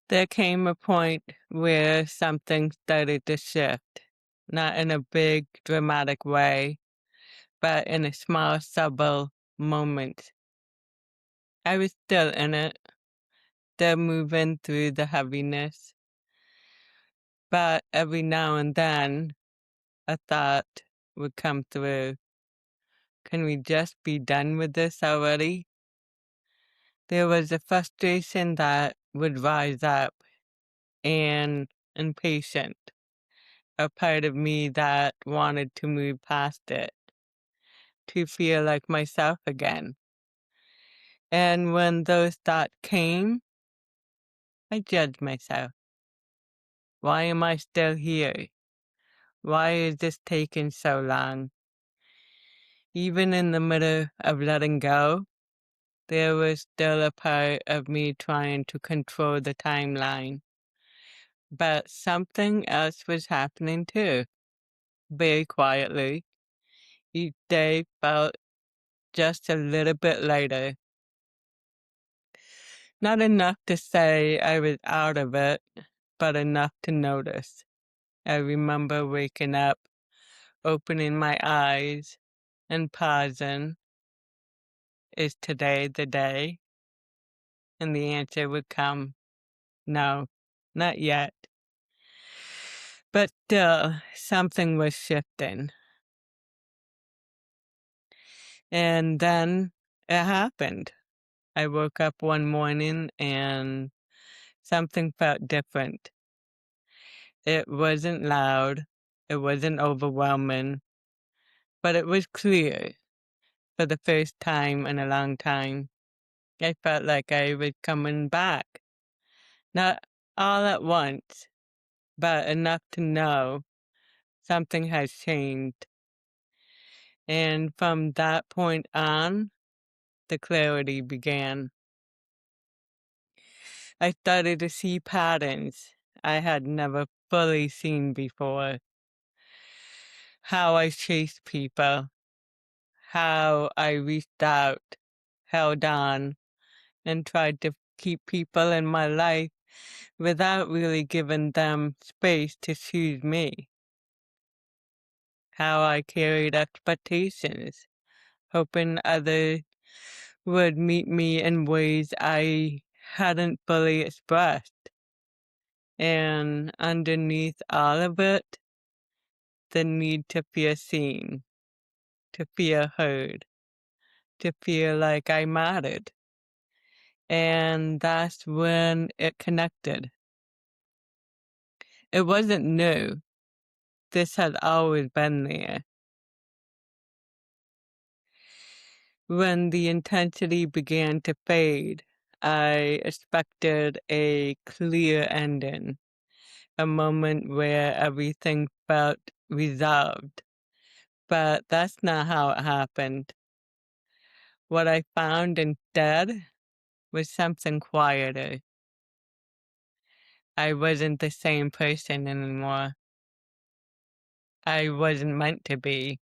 There came a point where something started to shift, not in a big, dramatic way, but in a small, subtle moment. I was still in it, still moving through the heaviness, but every now and then a thought would come through. Can we just be done with this already? There was a frustration that would rise up and impatient, a part of me that wanted to move past it, to feel like myself again. And when those thoughts came, I judged myself. Why am I still here? Why is this taking so long? Even in the middle of letting go, there was still a part of me trying to control the timeline. But something else was happening too, very quietly. Each day felt just a little bit lighter. Not enough to say I was out of it, but enough to notice. I remember waking up, opening my eyes, and pausing. Is today the day? And the answer would come, no, not yet. But still, something was shifting. And then it happened. I woke up one morning and something felt different. It wasn't loud, it wasn't overwhelming, but it was clear. For the first time in a long time, I felt like I was coming back. Not all at once, but enough to know something has changed. And from that point on, the clarity began. I started to see patterns I had never fully seen before. How I chased people, how I reached out, held on, and tried to keep people in my life without really giving them space to choose me. How I carried expectations, hoping others would meet me in ways I hadn't fully expressed. And underneath all of it, the need to feel seen, to feel heard, to feel like I mattered. And that's when it connected. It wasn't new. This had always been there. When the intensity began to fade, I expected a clear ending, a moment where everything felt resolved. But that's not how it happened. What I found instead was something quieter. I wasn't the same person anymore. I wasn't meant to be.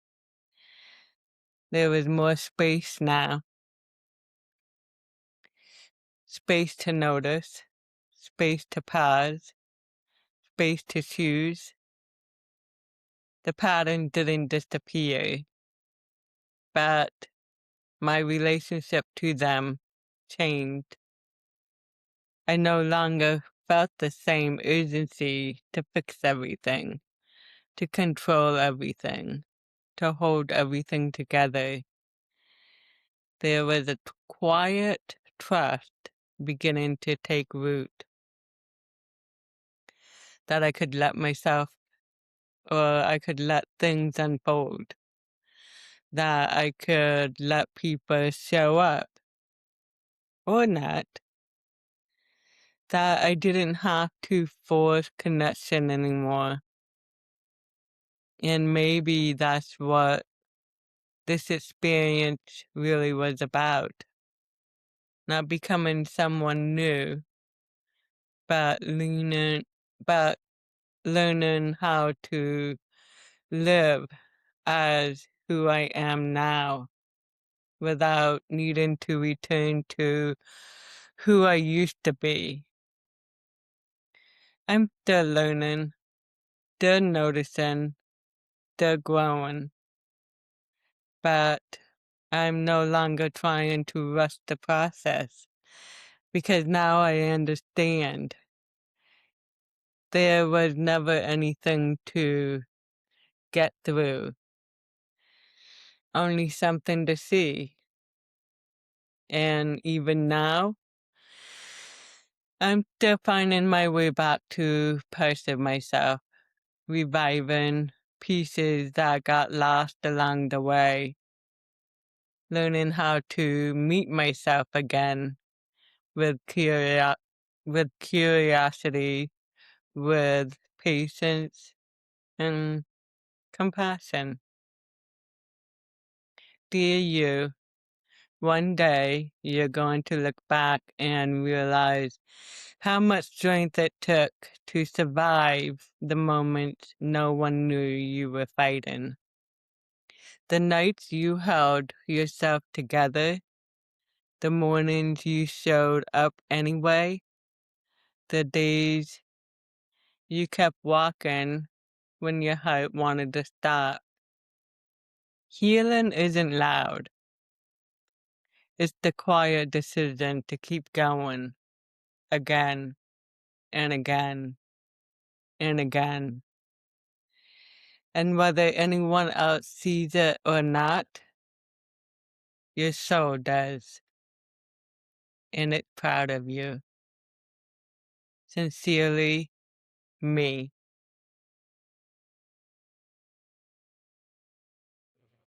There was more space now. Space to notice, space to pause, space to choose. The pattern didn't disappear, but my relationship to them changed. I no longer felt the same urgency to fix everything, to control everything, to hold everything together. There was a quiet trust beginning to take root, that I could let myself, or I could let things unfold, that I could let people show up or not, that I didn't have to force connection anymore. And maybe that's what this experience really was about. Not becoming someone new, but but learning how to live as who I am now without needing to return to who I used to be. I'm still learning, still noticing, still growing, but I'm no longer trying to rush the process because now I understand there was never anything to get through, only something to see. And even now, I'm still finding my way back to parts of myself, reviving pieces that got lost along the way, learning how to meet myself again with with curiosity, with patience and compassion. Dear you, one day you're going to look back and realize how much strength it took to survive the moments no one knew you were fighting. The nights you held yourself together, the mornings you showed up anyway, the days you kept walking when your heart wanted to stop. Healing isn't loud. It's the quiet decision to keep going again and again and again. And whether anyone else sees it or not, your soul does, and it's proud of you. Sincerely, me.